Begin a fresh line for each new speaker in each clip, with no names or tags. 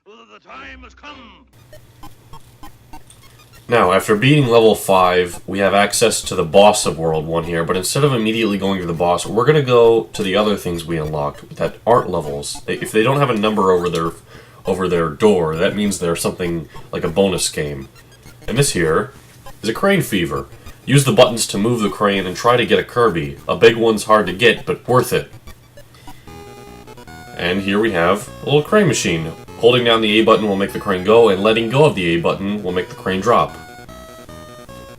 The time has come.
Now, after beating level 5, we have access to the boss of World 1 here, but instead of immediately going to the boss, we're going to go to the other things we unlocked that aren't levels. If they don't have a number over their door, that means they're something like a bonus game. And this here is a crane fever. Use the buttons to move the crane and try to get a Kirby. A big one's hard to get, but worth it. And here we have a little crane machine. Holding down the A button will make the crane go, and letting go of the A button will make the crane drop.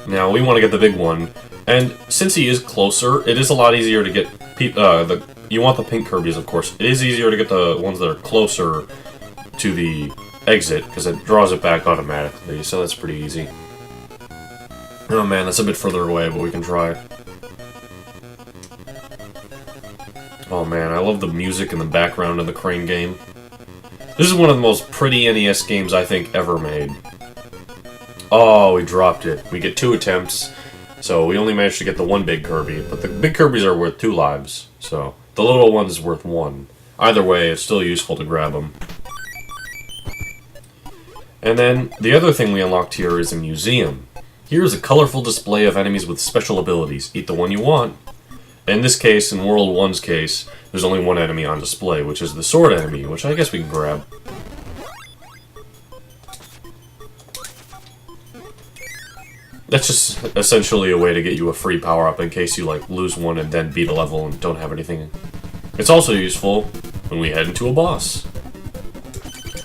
Now, we want to get the big one, and since he is closer, it is a lot easier to get... you want the pink Kirbys, of course. It is easier to get the ones that are closer to the exit, because it draws it back automatically, so that's pretty easy. Oh man, that's a bit further away, but we can try. Oh man, I love the music and the background in the crane game. This is one of the most pretty NES games I think ever made. Oh, we dropped it. We get 2 attempts, so we only managed to get the one big Kirby. But the big Kirbys are worth 2 lives, so the little one's worth 1. Either way, it's still useful to grab them. And then, the other thing we unlocked here is a museum. Here is a colorful display of enemies with special abilities. Eat the one you want. In this case, in World 1's case, there's only one enemy on display, which is the sword enemy, which I guess we can grab. That's just essentially a way to get you a free power-up in case you, like, lose one and then beat a level and don't have anything. It's also useful when we head into a boss.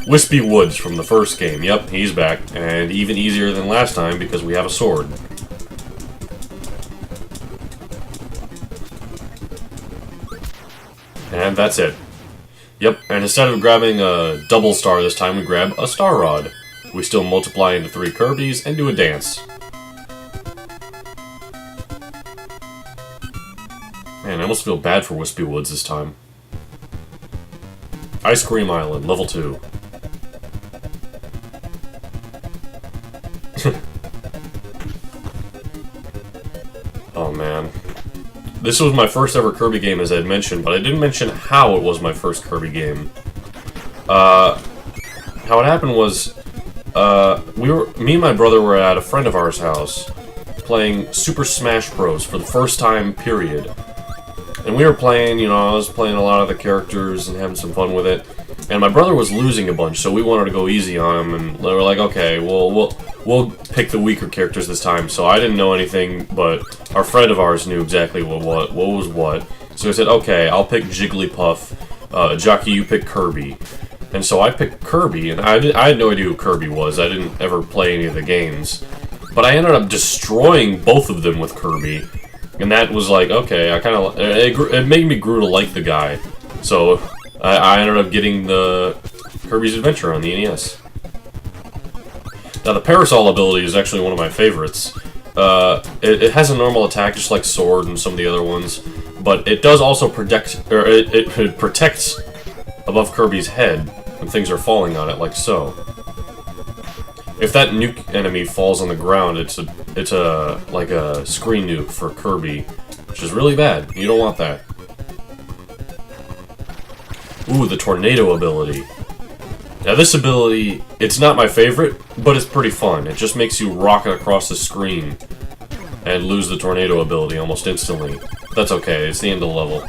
Wispy Woods from the first game. Yep, he's back, and even easier than last time because we have a sword. And that's it. Yep, and instead of grabbing a double star this time, we grab a star rod. We still multiply into 3 Kirbys and do a dance. Man, I almost feel bad for Wispy Woods this time. Ice Cream Island, level 2. Oh man. This was my first ever Kirby game, as I had mentioned, but I didn't mention how it was my first Kirby game. How it happened was, me and my brother were at a friend of ours' house, playing Super Smash Bros. For the first time, period. And we were playing, you know, I was playing a lot of the characters and having some fun with it. And my brother was losing a bunch, so we wanted to go easy on him, and they were like, okay, we'll pick the weaker characters this time. So I didn't know anything, but our friend of ours knew exactly what was what. So I said, okay, I'll pick Jigglypuff, Jockey, you pick Kirby. And so I picked Kirby, and I had no idea who Kirby was. I didn't ever play any of the games. But I ended up destroying both of them with Kirby. And that was like, okay, it made me grew to like the guy. So I ended up getting the Kirby's Adventure on the NES. Now the Parasol ability is actually one of my favorites. It has a normal attack just like Sword and some of the other ones, but it does also protect, or it protects above Kirby's head when things are falling on it, like so. If that nuke enemy falls on the ground, it's like a screen nuke for Kirby, which is really bad. You don't want that. Ooh, the Tornado ability. Now this ability, it's not my favorite, but it's pretty fun. It just makes you rocket across the screen and lose the Tornado ability almost instantly. That's okay, it's the end of the level.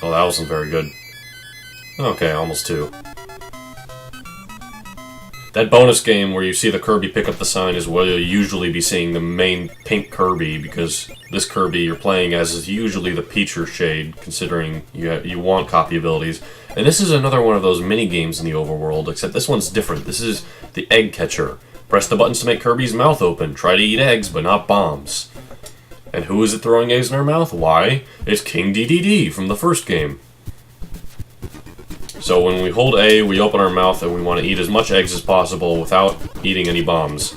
Oh, that wasn't very good. Okay, almost 2. That bonus game where you see the Kirby pick up the sign is where you'll usually be seeing the main pink Kirby, because this Kirby you're playing as is usually the Peacher shade, considering you want copy abilities. And this is another one of those mini-games in the overworld, except this one's different. This is the Egg Catcher. Press the buttons to make Kirby's mouth open. Try to eat eggs, but not bombs. And who is it throwing eggs in her mouth? Why? It's King DDD from the first game. So when we hold A, we open our mouth and we want to eat as much eggs as possible without eating any bombs.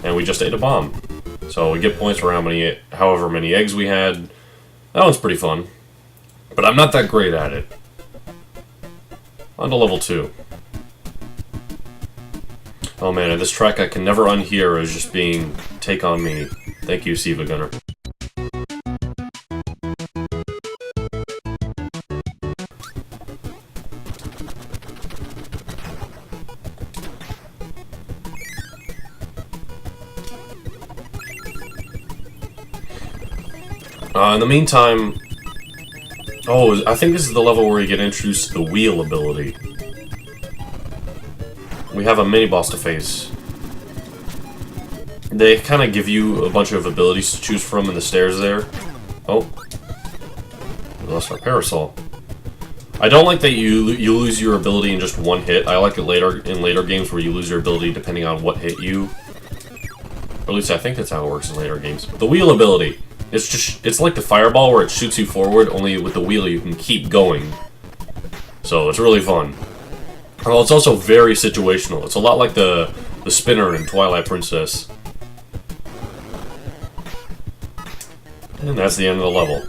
And we just ate a bomb. So we get points for however many eggs we had. That one's pretty fun. But I'm not that great at it. On to level 2. Oh man, and this track I can never unhear as just being Take On Me. Thank you, Siva Gunner. In the meantime... Oh, I think this is the level where you get introduced to the wheel ability. We have a mini-boss to face. They kind of give you a bunch of abilities to choose from in the stairs there. Oh. We lost our parasol. I don't like that you lose your ability in just one hit. I like it in later games where you lose your ability depending on what hit you. Or at least I think that's how it works in later games. But the wheel ability. It's like the fireball where it shoots you forward, only with the wheel you can keep going. So it's really fun. Well, it's also very situational. It's a lot like the spinner in Twilight Princess. And that's the end of the level.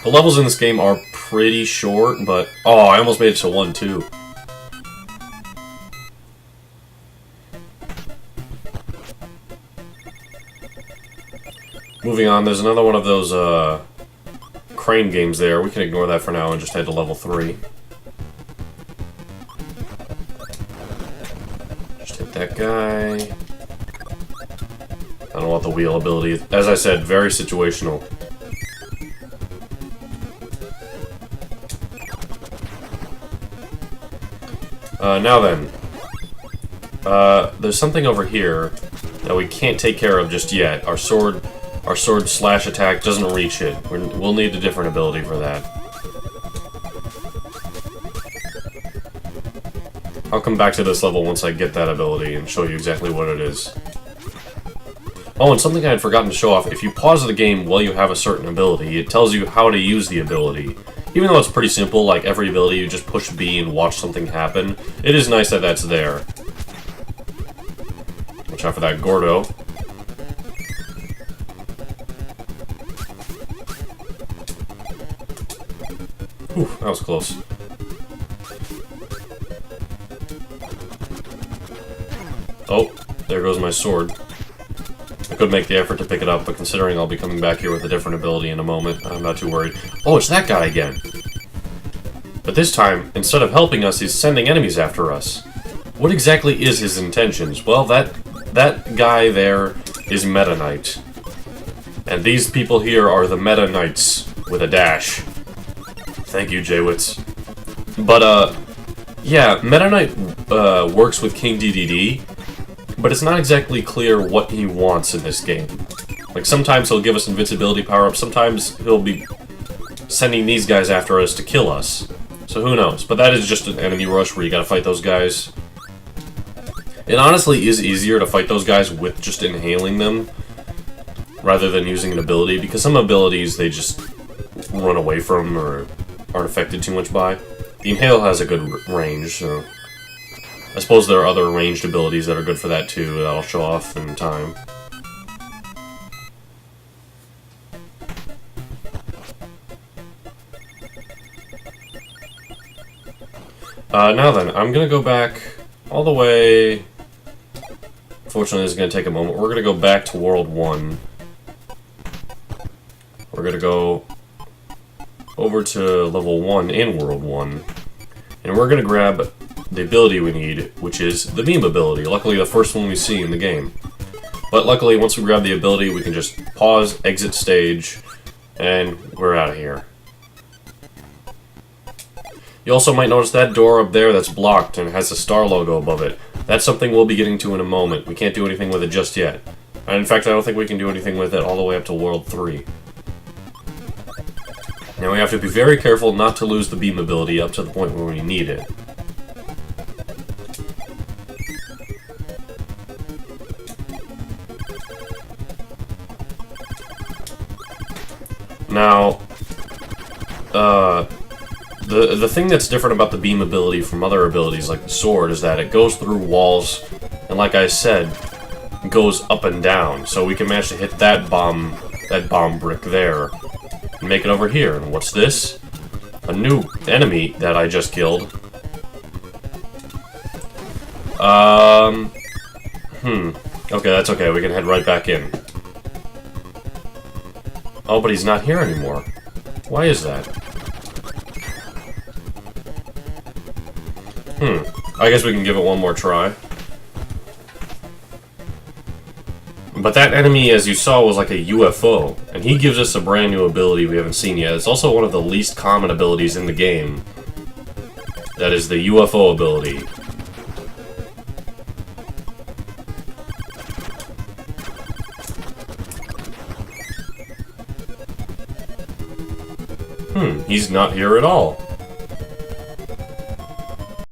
The levels in this game are pretty short, but... Oh, I almost made it to 1, too. Moving on, there's another one of those, crane games there. We can ignore that for now and just head to level 3. Just hit that guy. I don't want the wheel ability. As I said, very situational. Now then. There's something over here that we can't take care of just yet. Our sword slash attack doesn't reach it. We'll need a different ability for that. I'll come back to this level once I get that ability and show you exactly what it is. Oh, and something I had forgotten to show off. If you pause the game while you have a certain ability, it tells you how to use the ability. Even though it's pretty simple, like every ability, you just push B and watch something happen. It is nice that that's there. Watch out for that Gordo. Whew, that was close. Oh, there goes my sword. I could make the effort to pick it up, but considering I'll be coming back here with a different ability in a moment, I'm not too worried. Oh, it's that guy again! But this time, instead of helping us, he's sending enemies after us. What exactly is his intentions? Well, that guy there is Meta Knight. And these people here are the Meta Knights, with a dash. Thank you, Jaywitz. But, yeah, Meta Knight works with King DDD, but it's not exactly clear what he wants in this game. Like, sometimes he'll give us invincibility power-ups, sometimes he'll be sending these guys after us to kill us. So who knows? But that is just an enemy rush where you gotta fight those guys. It honestly is easier to fight those guys with just inhaling them, rather than using an ability, because some abilities they just run away from or aren't affected too much by. The inhale has a good range, so... I suppose there are other ranged abilities that are good for that too, that I'll show off in time. Now then, I'm gonna go back all the way... Unfortunately, this is gonna take a moment. We're gonna go back to World 1. We're gonna go over to level 1 in World 1. And we're gonna grab the ability we need, which is the beam ability. Luckily, the first one we see in the game. But luckily, once we grab the ability, we can just pause, exit stage, and we're out of here. You also might notice that door up there that's blocked and has a star logo above it. That's something we'll be getting to in a moment. We can't do anything with it just yet. And in fact, I don't think we can do anything with it all the way up to World 3. Now we have to be very careful not to lose the beam ability up to the point where we need it. Now, the thing that's different about the beam ability from other abilities like the sword is that it goes through walls, and like I said, goes up and down. So we can manage to hit that bomb brick there, and make it over here. And what's this? A new enemy that I just killed. Okay, that's okay. We can head right back in. Oh, but he's not here anymore. Why is that? I guess we can give it one more try. But that enemy, as you saw, was like a UFO, and he gives us a brand new ability we haven't seen yet. It's also one of the least common abilities in the game. That is the UFO ability. He's not here at all.